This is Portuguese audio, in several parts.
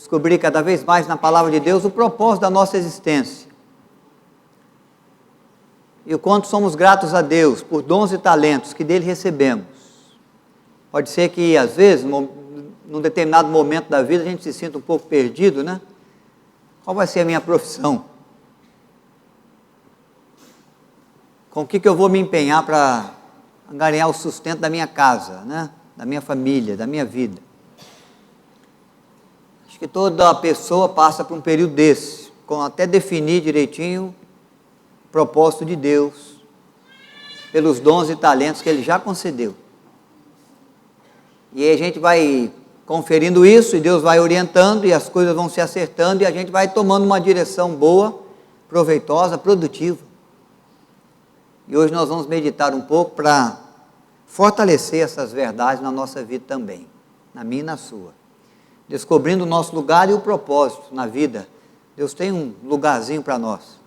descobrir cada vez mais na palavra de Deus o propósito da nossa existência. E o quanto somos gratos a Deus por dons e talentos que dele recebemos. Pode ser que, às vezes, num determinado momento da vida, a gente se sinta um pouco perdido, né? Qual vai ser a minha profissão? Com o que eu vou me empenhar para ganhar o sustento da minha casa, né? Da minha família, da minha vida? Acho que toda pessoa passa por um período desse, com até definir direitinho o propósito de Deus, pelos dons e talentos que Ele já concedeu. E aí a gente vai conferindo isso, e Deus vai orientando, e as coisas vão se acertando, e a gente vai tomando uma direção boa, proveitosa, produtiva. E hoje nós vamos meditar um pouco para fortalecer essas verdades na nossa vida também, na minha e na sua. Descobrindo o nosso lugar e o propósito na vida. Deus tem um lugarzinho para nós,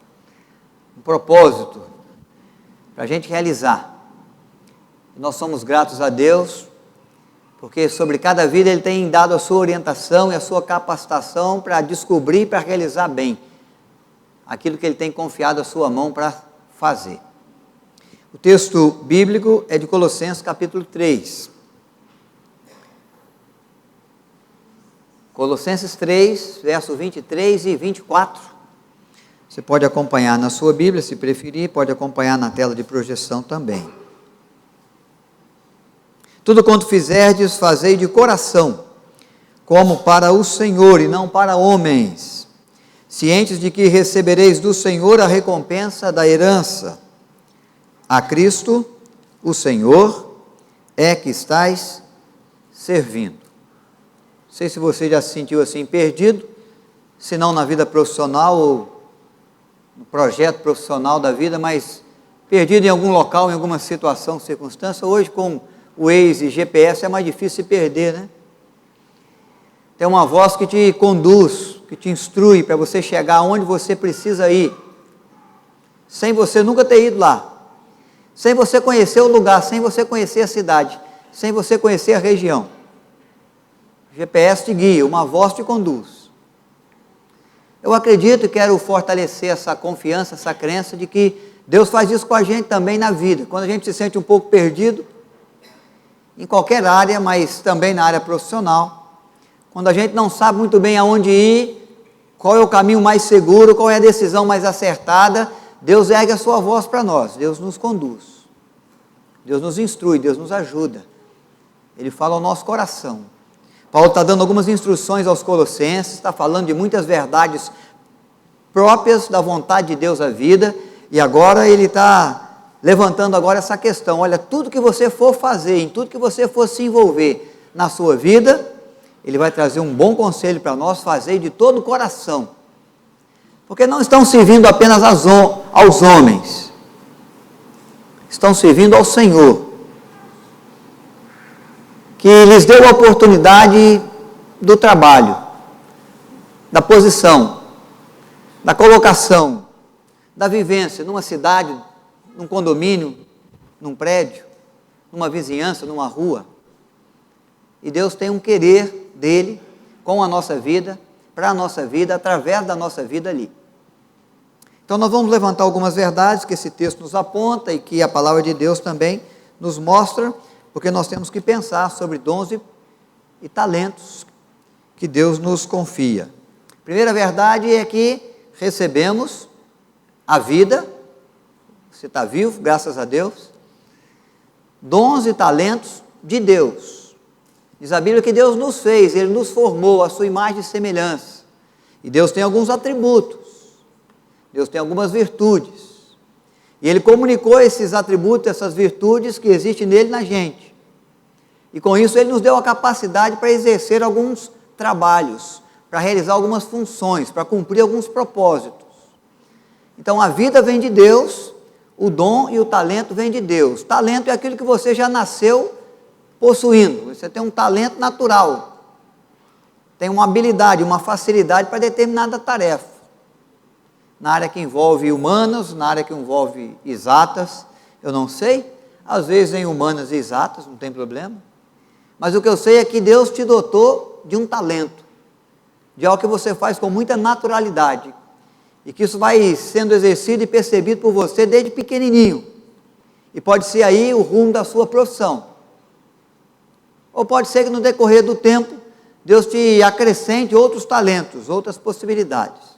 um propósito para a gente realizar. E nós somos gratos a Deus, porque sobre cada vida Ele tem dado a sua orientação e a sua capacitação para descobrir e para realizar bem aquilo que Ele tem confiado a sua mão para fazer. O texto bíblico é de Colossenses capítulo 3. Colossenses 3, versos 23 e 24. Você pode acompanhar na sua Bíblia, se preferir, pode acompanhar na tela de projeção também. Tudo quanto fizerdes, fazei de coração, como para o Senhor e não para homens, cientes de que recebereis do Senhor a recompensa da herança. A Cristo, o Senhor, é que estais servindo. Não sei se você já se sentiu assim perdido, se não na vida profissional ou no projeto profissional da vida, mas perdido em algum local, em alguma situação, circunstância. Hoje, com o Waze e GPS, é mais difícil se perder, né? Tem uma voz que te conduz, que te instrui para você chegar onde você precisa ir, sem você nunca ter ido lá, sem você conhecer o lugar, sem você conhecer a cidade, sem você conhecer a região. O GPS te guia, uma voz te conduz. Eu acredito e quero fortalecer essa confiança, essa crença de que Deus faz isso com a gente também na vida. Quando a gente se sente um pouco perdido, em qualquer área, mas também na área profissional, quando a gente não sabe muito bem aonde ir, qual é o caminho mais seguro, qual é a decisão mais acertada, Deus ergue a sua voz para nós, Deus nos conduz, Deus nos instrui, Deus nos ajuda, Ele fala ao nosso coração. Paulo está dando algumas instruções aos Colossenses, está falando de muitas verdades próprias da vontade de Deus à vida, e agora ele está levantando agora essa questão. Olha, tudo que você for fazer, em tudo que você for se envolver na sua vida, ele vai trazer um bom conselho para nós, fazer de todo o coração, porque não estão servindo apenas aos homens, estão servindo ao Senhor, que lhes deu a oportunidade do trabalho, da posição, da colocação, da vivência numa cidade, num condomínio, num prédio, numa vizinhança, numa rua. E Deus tem um querer dele com a nossa vida, para a nossa vida, através da nossa vida ali. Então nós vamos levantar algumas verdades que esse texto nos aponta e que a palavra de Deus também nos mostra, porque nós temos que pensar sobre dons e talentos que Deus nos confia. A primeira verdade é que recebemos a vida. Você está vivo, graças a Deus. Dons e talentos de Deus. Diz a Bíblia que Deus nos fez, Ele nos formou à sua imagem e semelhança. E Deus tem alguns atributos, Deus tem algumas virtudes. E Ele comunicou esses atributos, essas virtudes que existem nele na gente. E com isso Ele nos deu a capacidade para exercer alguns trabalhos, para realizar algumas funções, para cumprir alguns propósitos. Então a vida vem de Deus, o dom e o talento vêm de Deus. Talento é aquilo que você já nasceu possuindo. Você tem um talento natural, tem uma habilidade, uma facilidade para determinada tarefa. Na área que envolve humanas, na área que envolve exatas, eu não sei. Às vezes em humanas e exatas, não tem problema. Mas o que eu sei é que Deus te dotou de um talento. de algo que você faz com muita naturalidade, e que isso vai sendo exercido e percebido por você desde pequenininho, e pode ser aí o rumo da sua profissão, ou pode ser que no decorrer do tempo, Deus te acrescente outros talentos, outras possibilidades.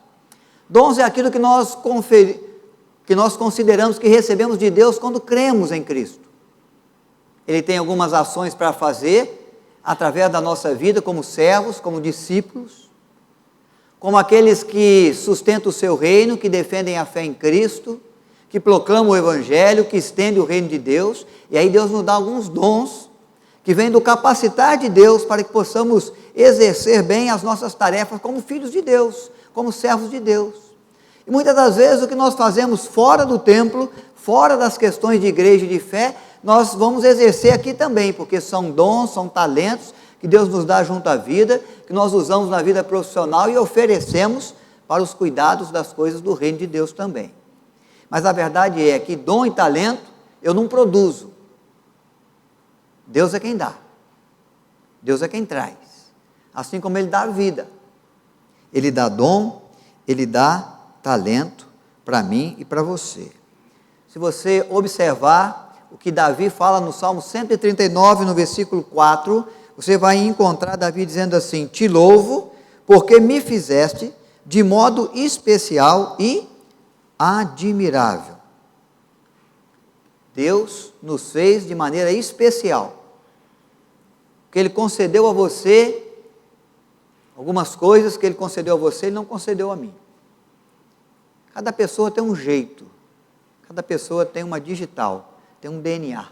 Dons é aquilo que nós consideramos que recebemos de Deus quando cremos em Cristo. Ele tem algumas ações para fazer, através da nossa vida, como servos, como discípulos, como aqueles que sustentam o seu reino, que defendem a fé em Cristo, que proclamam o Evangelho, que estendem o reino de Deus, e aí Deus nos dá alguns dons, que vêm do capacitar de Deus, para que possamos exercer bem as nossas tarefas como filhos de Deus, como servos de Deus. E muitas das vezes o que nós fazemos fora do templo, fora das questões de igreja e de fé, nós vamos exercer aqui também, porque são dons, são talentos que Deus nos dá junto à vida, que nós usamos na vida profissional e oferecemos para os cuidados das coisas do reino de Deus também. Mas a verdade é que dom e talento eu não produzo. Deus é quem dá. Deus é quem traz. Assim como Ele dá a vida. Ele dá dom, Ele dá talento para mim e para você. Se você observar o que Davi fala no Salmo 139, no versículo 4, você vai encontrar Davi dizendo assim: te louvo, porque me fizeste de modo especial e admirável. Deus nos fez de maneira especial, porque Ele concedeu a você algumas coisas que Ele concedeu a você, Ele não concedeu a mim. Cada pessoa tem um jeito, cada pessoa tem uma digital, tem um DNA.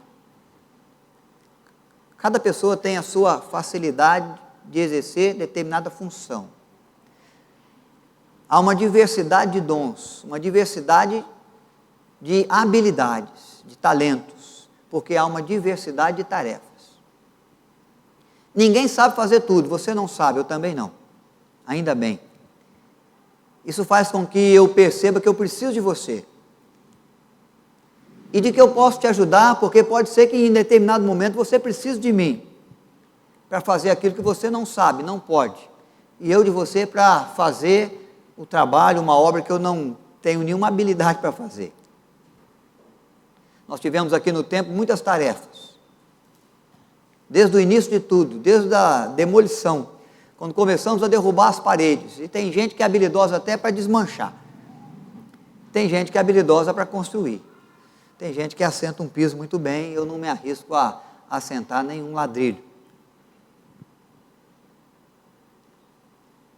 Cada pessoa tem a sua facilidade de exercer determinada função. Há uma diversidade de dons, uma diversidade de habilidades, de talentos, porque há uma diversidade de tarefas. Ninguém sabe fazer tudo, você não sabe, eu também não, ainda bem. Isso faz com que eu perceba que eu preciso de você, e de que eu posso te ajudar, porque pode ser que em determinado momento você precise de mim, para fazer aquilo que você não sabe, não pode, e eu de você para fazer o trabalho, uma obra que eu não tenho nenhuma habilidade para fazer. Nós tivemos aqui no templo muitas tarefas, desde o início de tudo, desde a demolição, quando começamos a derrubar as paredes, e tem gente que é habilidosa até para desmanchar, tem gente que é habilidosa para construir, tem gente que assenta um piso muito bem, eu não me arrisco a assentar nenhum ladrilho.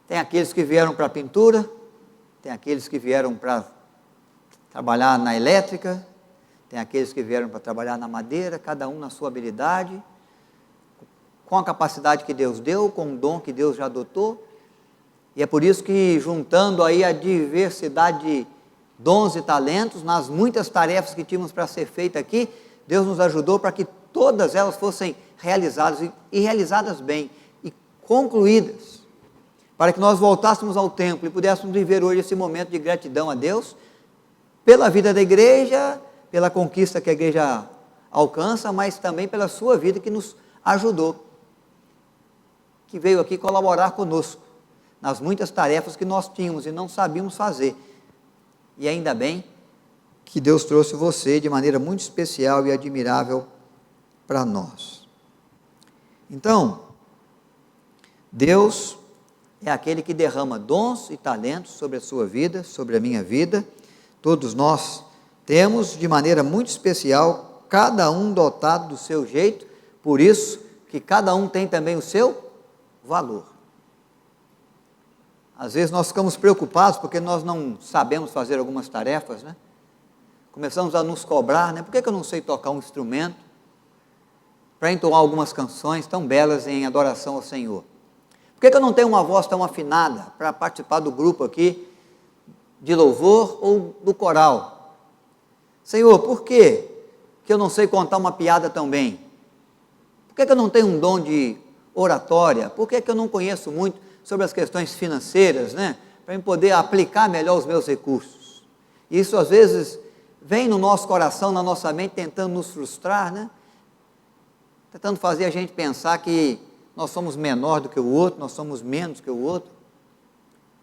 Tem aqueles que vieram para a pintura, tem aqueles que vieram para trabalhar na elétrica, tem aqueles que vieram para trabalhar na madeira, cada um na sua habilidade, com a capacidade que Deus deu, com o dom que Deus já dotou, e é por isso que, juntando aí a diversidade de dons e talentos, nas muitas tarefas que tínhamos para ser feitas aqui, Deus nos ajudou para que todas elas fossem realizadas, e realizadas bem, e concluídas, para que nós voltássemos ao templo e pudéssemos viver hoje esse momento de gratidão a Deus, pela vida da igreja, pela conquista que a igreja alcança, mas também pela sua vida que nos ajudou, que veio aqui colaborar conosco, nas muitas tarefas que nós tínhamos e não sabíamos fazer, e ainda bem que Deus trouxe você de maneira muito especial e admirável para nós. Então, Deus é aquele que derrama dons e talentos sobre a sua vida, sobre a minha vida. Todos nós temos de maneira muito especial, cada um dotado do seu jeito, por isso que cada um tem também o seu valor. Às vezes nós ficamos preocupados porque nós não sabemos fazer algumas tarefas, né? Começamos a nos cobrar, né? Por que eu não sei tocar um instrumento para entoar algumas canções tão belas em adoração ao Senhor? Por que eu não tenho uma voz tão afinada para participar do grupo aqui de louvor ou do coral? Senhor, por que eu não sei contar uma piada tão bem? Por que eu não tenho um dom de oratória? Por que eu não conheço muito sobre as questões financeiras, né? Para eu poder aplicar melhor os meus recursos. Isso às vezes vem no nosso coração, na nossa mente, tentando nos frustrar, né? Tentando fazer a gente pensar que nós somos menor do que o outro, nós somos menos que o outro.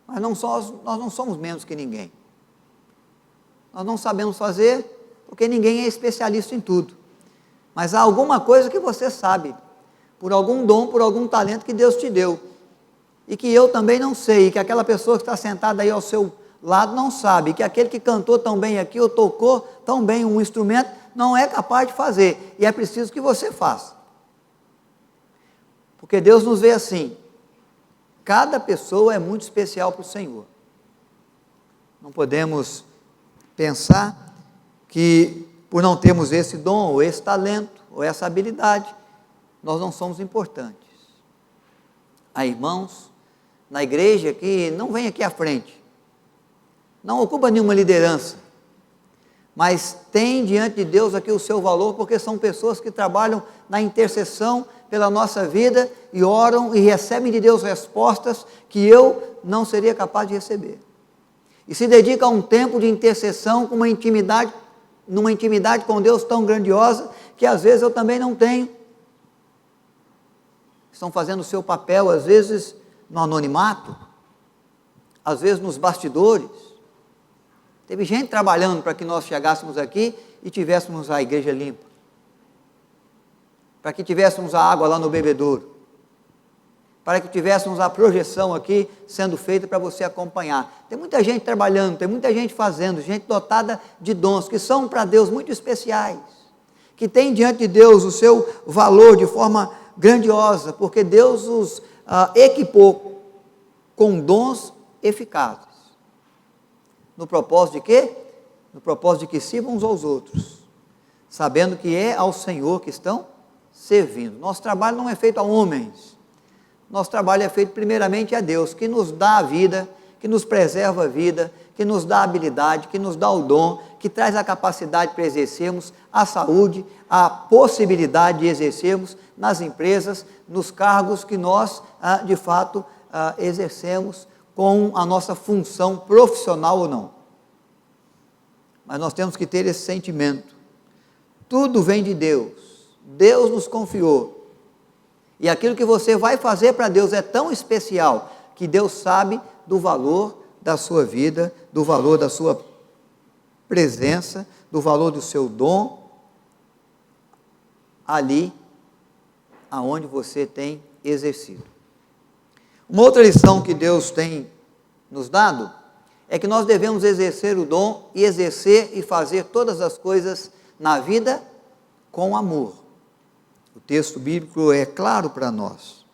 Mas nós não somos menos que ninguém. Nós não sabemos fazer, porque ninguém é especialista em tudo. Mas há alguma coisa que você sabe, por algum dom, por algum talento que Deus te deu, e que eu também não sei, e que aquela pessoa que está sentada aí ao seu lado não sabe, que aquele que cantou tão bem aqui, ou tocou tão bem um instrumento, não é capaz de fazer, e é preciso que você faça. Porque Deus nos vê assim, cada pessoa é muito especial para o Senhor. Não podemos pensar que por não termos esse dom, ou esse talento, ou essa habilidade, nós não somos importantes. Há irmãos na igreja que não vêm aqui à frente, não ocupa nenhuma liderança, mas tem diante de Deus aqui o seu valor, porque são pessoas que trabalham na intercessão pela nossa vida, e oram e recebem de Deus respostas que eu não seria capaz de receber. E se dedica a um tempo de intercessão com uma intimidade, numa intimidade com Deus tão grandiosa, que às vezes eu também não tenho. Estão fazendo o seu papel, às vezes no anonimato, às vezes nos bastidores. Teve gente trabalhando para que nós chegássemos aqui e tivéssemos a igreja limpa, para que tivéssemos a água lá no bebedouro, para que tivéssemos a projeção aqui sendo feita para você acompanhar. Tem muita gente trabalhando, tem muita gente fazendo, gente dotada de dons, que são para Deus muito especiais, que tem diante de Deus o seu valor de forma grandiosa, porque Deus os equipou com dons eficazes. No propósito de quê? No propósito de que sirvam uns aos outros, sabendo que é ao Senhor que estão servindo. Nosso trabalho não é feito a homens, nosso trabalho é feito primeiramente a Deus, que nos dá a vida, que nos preserva a vida, que nos dá a habilidade, que nos dá o dom, que traz a capacidade para exercermos a saúde, a possibilidade de exercermos nas empresas, nos cargos que nós, de fato, exercemos com a nossa função profissional ou não. Mas nós temos que ter esse sentimento. Tudo vem de Deus. Deus nos confiou. E aquilo que você vai fazer para Deus é tão especial, que Deus sabe do valor da sua vida, do valor da sua presença, do valor do seu dom, ali aonde você tem exercido. Uma outra lição que Deus tem nos dado é que nós devemos exercer o dom e exercer e fazer todas as coisas na vida com amor. O texto bíblico é claro para nós.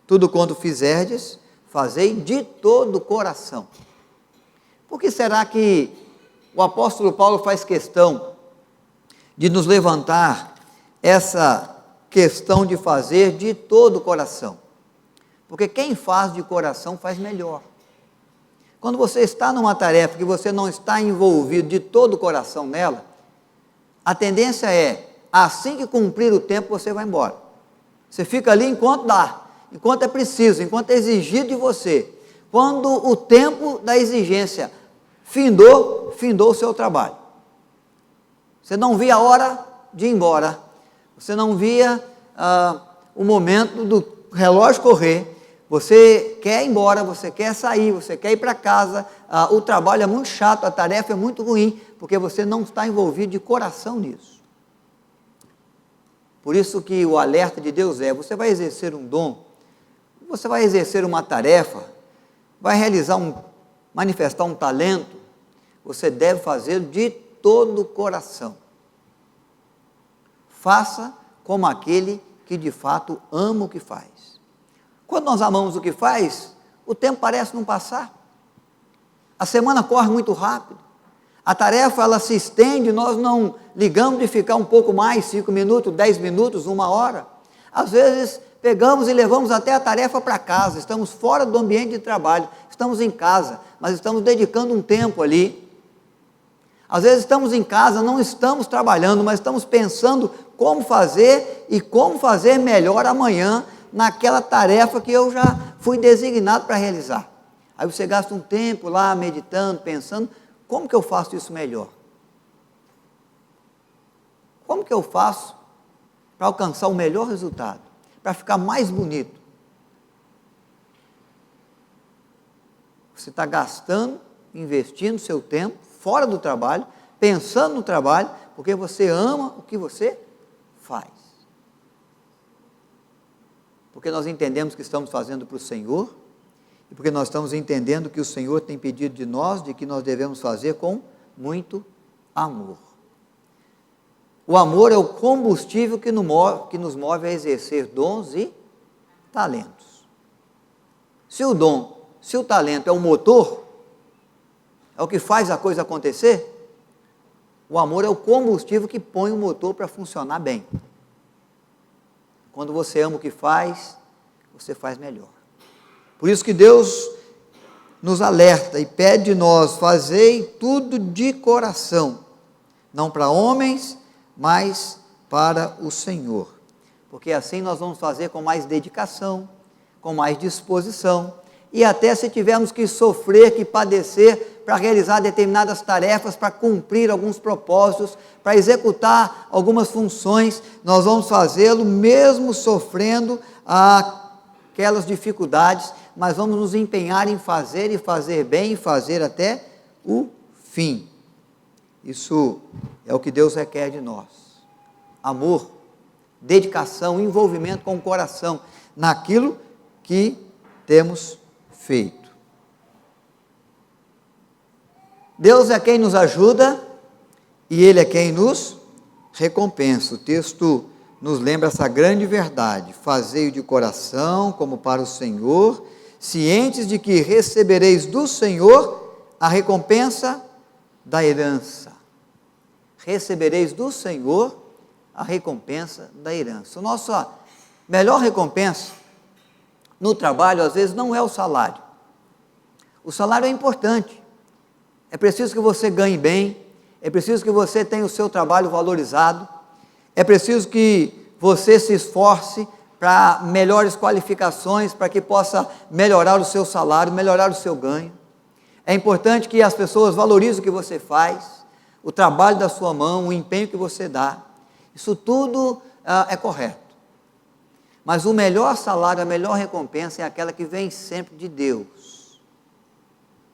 Tudo quanto fizerdes, fazei de todo o coração. Por que será que o apóstolo Paulo faz questão de nos levantar essa questão de fazer de todo o coração? Porque quem faz de coração faz melhor. Quando você está numa tarefa que você não está envolvido de todo o coração nela, a tendência é, assim que cumprir o tempo, você vai embora. Você fica ali enquanto dá, enquanto é preciso, enquanto é exigido de você. Quando o tempo da exigência findou o seu trabalho. Você não via a hora de ir embora. Você não via o momento do relógio correr. Você quer ir embora, você quer sair, você quer ir para casa. O trabalho é muito chato, a tarefa é muito ruim, porque você não está envolvido de coração nisso. Por isso que o alerta de Deus é, você vai exercer um dom, você vai exercer uma tarefa, vai manifestar um talento, você deve fazer de todo o coração. Faça como aquele que de fato ama o que faz. Quando nós amamos o que faz, o tempo parece não passar. A semana corre muito rápido. A tarefa, ela se estende, nós não ligamos de ficar um pouco mais, 5 minutos, 10 minutos, 1 hora. Às vezes, pegamos e levamos até a tarefa para casa, estamos fora do ambiente de trabalho, estamos em casa, mas estamos dedicando um tempo ali. Às vezes estamos em casa, não estamos trabalhando, mas estamos pensando como fazer e como fazer melhor amanhã naquela tarefa que eu já fui designado para realizar. Aí você gasta um tempo lá meditando, pensando, como que eu faço isso melhor? Como que eu faço para alcançar o melhor resultado? Para ficar mais bonito? Você está gastando, investindo seu tempo fora do trabalho, pensando no trabalho, porque você ama o que você faz. Porque nós entendemos que estamos fazendo para o Senhor, e porque nós estamos entendendo que o Senhor tem pedido de nós, de que nós devemos fazer com muito amor. O amor é o combustível que nos move a exercer dons e talentos. Se o dom, se o talento é o motor, é o que faz a coisa acontecer, o amor é o combustível que põe o motor para funcionar bem. Quando você ama o que faz, você faz melhor. Por isso que Deus nos alerta e pede de nós: fazei tudo de coração, não para homens, mas para o Senhor. Porque assim nós vamos fazer com mais dedicação, com mais disposição, e até se tivermos que sofrer, que padecer, para realizar determinadas tarefas, para cumprir alguns propósitos, para executar algumas funções, nós vamos fazê-lo mesmo sofrendo aquelas dificuldades, mas vamos nos empenhar em fazer e fazer bem, e fazer até o fim. Isso é o que Deus requer de nós: amor, dedicação, envolvimento com o coração naquilo que temos feito. Deus é quem nos ajuda e Ele é quem nos recompensa. O texto nos lembra essa grande verdade: fazei-o de coração, como para o Senhor, cientes de que recebereis do Senhor a recompensa da herança. Recebereis do Senhor a recompensa da herança. A nossa melhor recompensa no trabalho, às vezes, não é o salário. O salário é importante. É preciso que você ganhe bem, é preciso que você tenha o seu trabalho valorizado, é preciso que você se esforce para melhores qualificações, para que possa melhorar o seu salário, melhorar o seu ganho. É importante que as pessoas valorizem o que você faz, o trabalho da sua mão, o empenho que você dá. Isso tudo é correto. Mas o melhor salário, a melhor recompensa é aquela que vem sempre de Deus.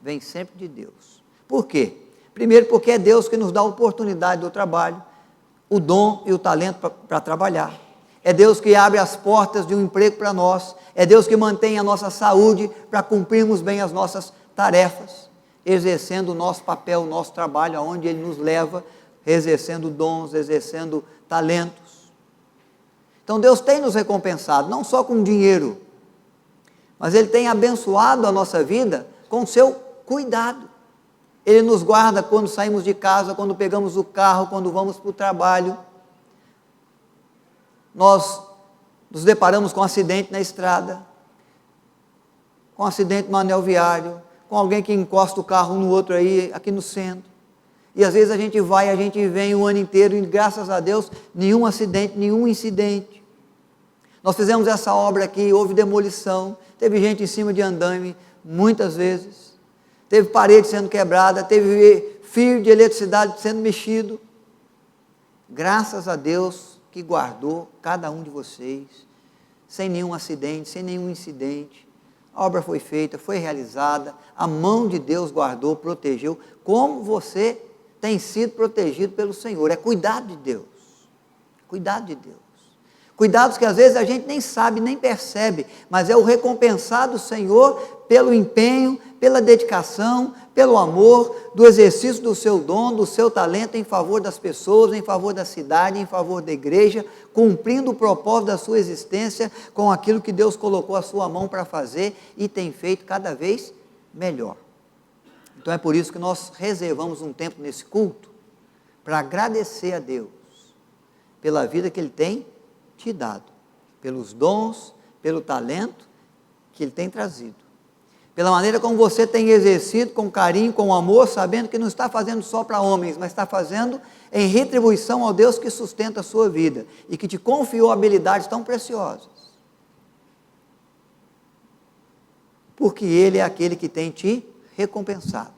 Vem sempre de Deus. Por quê? Primeiro, porque é Deus que nos dá a oportunidade do trabalho, o dom e o talento para trabalhar. É Deus que abre as portas de um emprego para nós. É Deus que mantém a nossa saúde para cumprirmos bem as nossas tarefas, exercendo o nosso papel, o nosso trabalho, aonde Ele nos leva, exercendo dons, exercendo talentos. Então Deus tem nos recompensado, não só com dinheiro, mas Ele tem abençoado a nossa vida com o seu cuidado. Ele nos guarda quando saímos de casa, quando pegamos o carro, quando vamos para o trabalho. Nós nos deparamos com um acidente na estrada, com um acidente no anel viário, com alguém que encosta o carro um no outro aí, aqui no centro. E às vezes a gente vai, a gente vem o ano inteiro e graças a Deus, nenhum acidente, nenhum incidente. Nós fizemos essa obra aqui, houve demolição, teve gente em cima de andame, muitas vezes. Teve parede sendo quebrada, teve fio de eletricidade sendo mexido. Graças a Deus que guardou cada um de vocês, sem nenhum acidente, sem nenhum incidente. A obra foi feita, foi realizada, a mão de Deus guardou, protegeu, como você tem sido protegido pelo Senhor. É cuidado de Deus, cuidado de Deus. Cuidados que às vezes a gente nem sabe, nem percebe, mas é o recompensar do Senhor pelo empenho, pela dedicação, pelo amor, do exercício do seu dom, do seu talento em favor das pessoas, em favor da cidade, em favor da igreja, cumprindo o propósito da sua existência com aquilo que Deus colocou a sua mão para fazer e tem feito cada vez melhor. Então é por isso que nós reservamos um tempo nesse culto para agradecer a Deus pela vida que Ele tem te dado, pelos dons, pelo talento que Ele tem trazido, pela maneira como você tem exercido com carinho, com amor, sabendo que não está fazendo só para homens, mas está fazendo em retribuição ao Deus que sustenta a sua vida e que te confiou habilidades tão preciosas, porque Ele é aquele que tem te recompensado.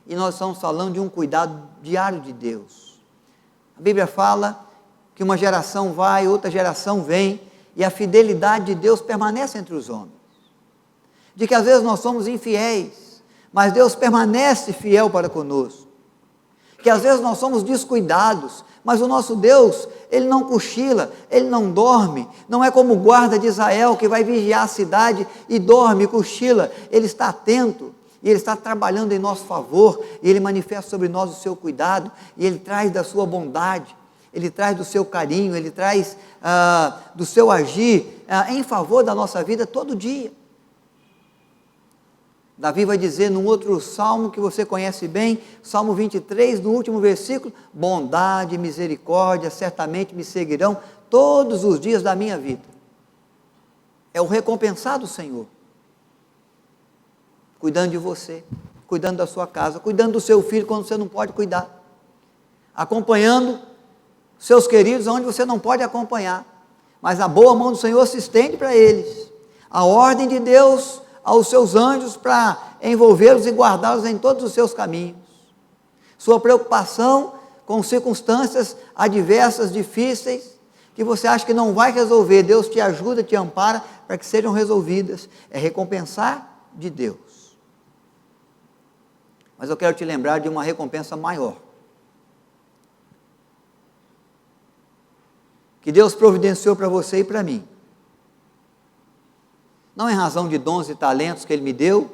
E nós estamos falando de um cuidado diário de Deus. A Bíblia fala que uma geração vai, outra geração vem, e a fidelidade de Deus permanece entre os homens. de que às vezes nós somos infiéis, mas Deus permanece fiel para conosco, que às vezes nós somos descuidados, mas o nosso Deus, Ele não cochila, Ele não dorme, não é como o guarda de Israel que vai vigiar a cidade e dorme, cochila, Ele está atento, e Ele está trabalhando em nosso favor, e Ele manifesta sobre nós o seu cuidado, e Ele traz da sua bondade, Ele traz do seu carinho, Ele traz do seu agir em favor da nossa vida todo dia. Davi vai dizer num outro salmo que você conhece bem, Salmo 23, no último versículo: bondade e misericórdia certamente me seguirão todos os dias da minha vida. É o recompensado Senhor, cuidando de você, cuidando da sua casa, cuidando do seu filho quando você não pode cuidar, acompanhando seus queridos onde você não pode acompanhar, mas a boa mão do Senhor se estende para eles, a ordem de Deus aos seus anjos para envolvê-los e guardá-los em todos os seus caminhos. Sua preocupação com circunstâncias adversas, difíceis, que você acha que não vai resolver, Deus te ajuda, te ampara para que sejam resolvidas. É recompensar de Deus. Mas eu quero te lembrar de uma recompensa maior, que Deus providenciou para você e para mim. Não em razão de dons e talentos que Ele me deu,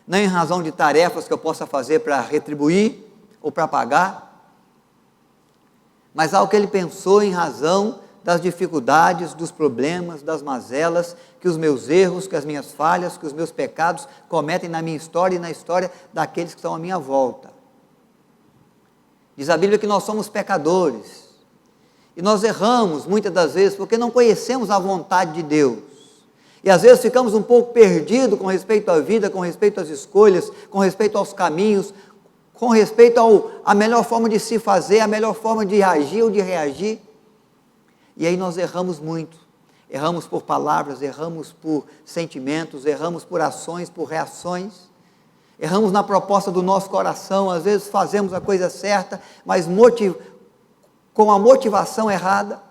não em razão de tarefas que eu possa fazer para retribuir ou para pagar, mas algo que Ele pensou em razão das dificuldades, dos problemas, das mazelas, que os meus erros, que as minhas falhas, que os meus pecados cometem na minha história e na história daqueles que estão à minha volta. Diz a Bíblia que nós somos pecadores, e nós erramos muitas das vezes porque não conhecemos a vontade de Deus. E às vezes ficamos um pouco perdidos com respeito à vida, com respeito às escolhas, com respeito aos caminhos, com respeito à melhor forma de se fazer, a melhor forma de agir ou de reagir. E aí nós erramos muito. Erramos por palavras, erramos por sentimentos, erramos por ações, por reações. Erramos na proposta do nosso coração, às vezes fazemos a coisa certa, mas com a motivação errada.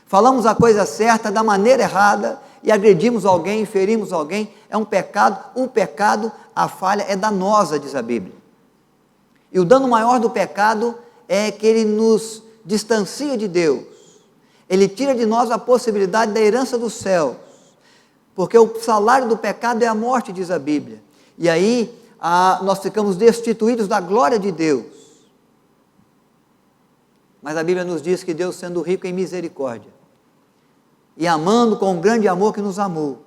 Falamos a coisa certa da maneira errada, e agredimos alguém, ferimos alguém. É um pecado. O pecado, a falha é danosa, diz a Bíblia. E o dano maior do pecado é que ele nos distancia de Deus. Ele tira de nós a possibilidade da herança dos céus, porque o salário do pecado é a morte, diz a Bíblia. E aí nós ficamos destituídos da glória de Deus. Mas a Bíblia nos diz que Deus, sendo rico em misericórdia, e amando com um grande amor que nos amou,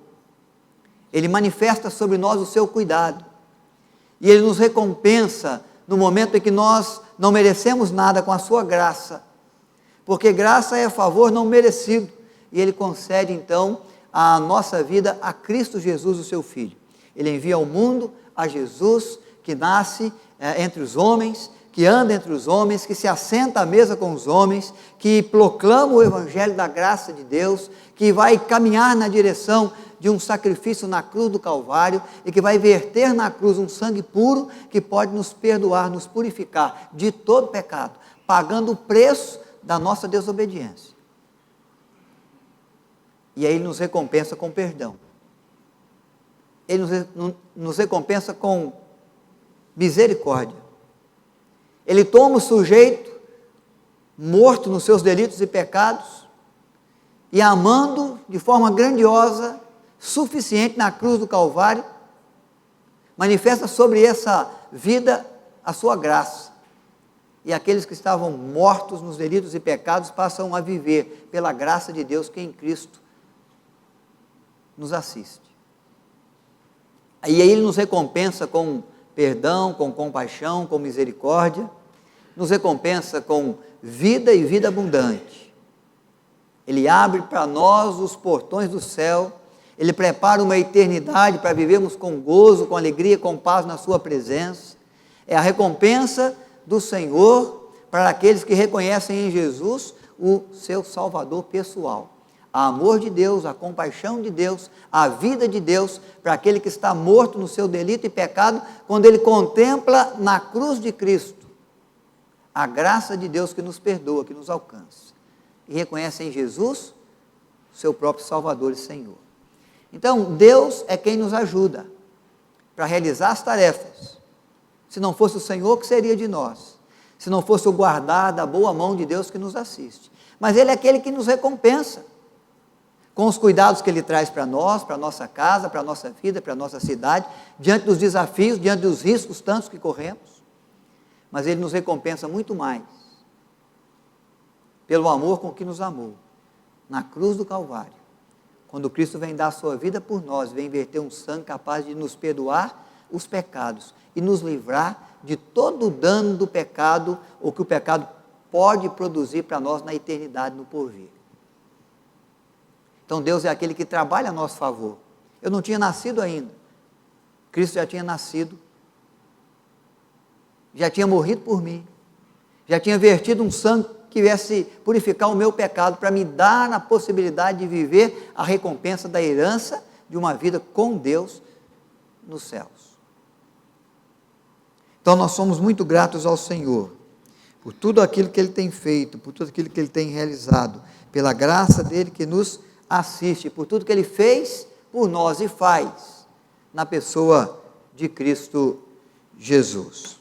Ele manifesta sobre nós o seu cuidado, e Ele nos recompensa no momento em que nós não merecemos nada com a sua graça, porque graça é favor não merecido, e Ele concede então a nossa vida a Cristo Jesus, o seu Filho. Ele envia ao mundo a Jesus, que nasce entre os homens, que anda entre os homens, que se assenta à mesa com os homens, que proclama o Evangelho da graça de Deus, que vai caminhar na direção de um sacrifício na cruz do Calvário, e que vai verter na cruz um sangue puro, que pode nos perdoar, nos purificar de todo pecado, pagando o preço da nossa desobediência. E aí Ele nos recompensa com perdão. Ele nos recompensa com misericórdia. Ele toma o sujeito morto nos seus delitos e pecados e, amando de forma grandiosa, suficiente na cruz do Calvário, manifesta sobre essa vida a sua graça. E aqueles que estavam mortos nos delitos e pecados passam a viver pela graça de Deus que em Cristo nos assiste. E aí Ele nos recompensa com perdão, com compaixão, com misericórdia, nos recompensa com vida e vida abundante. Ele abre para nós os portões do céu, Ele prepara uma eternidade para vivermos com gozo, com alegria, com paz na sua presença. É a recompensa do Senhor para aqueles que reconhecem em Jesus o seu Salvador pessoal. O amor de Deus, a compaixão de Deus, a vida de Deus para aquele que está morto no seu delito e pecado, quando ele contempla na cruz de Cristo a graça de Deus que nos perdoa, que nos alcança, e reconhece em Jesus seu próprio Salvador e Senhor. Então, Deus é quem nos ajuda para realizar as tarefas. Se não fosse o Senhor, o que seria de nós? Se não fosse o guardar da boa mão de Deus que nos assiste. Mas Ele é aquele que nos recompensa, com os cuidados que Ele traz para nós, para a nossa casa, para a nossa vida, para a nossa cidade, diante dos desafios, diante dos riscos tantos que corremos. Mas Ele nos recompensa muito mais, pelo amor com que nos amou, na cruz do Calvário, quando Cristo vem dar a sua vida por nós, vem verter um sangue capaz de nos perdoar os pecados e nos livrar de todo o dano do pecado, ou que o pecado pode produzir para nós na eternidade, no porvir. Então Deus é aquele que trabalha a nosso favor. Eu não tinha nascido ainda, Cristo já tinha nascido, já tinha morrido por mim, já tinha vertido um sangue que viesse purificar o meu pecado, para me dar a possibilidade de viver a recompensa da herança de uma vida com Deus nos céus. Então nós somos muito gratos ao Senhor, por tudo aquilo que Ele tem feito, por tudo aquilo que Ele tem realizado, pela graça dEle que nos assiste, por tudo que Ele fez por nós e faz, na pessoa de Cristo Jesus.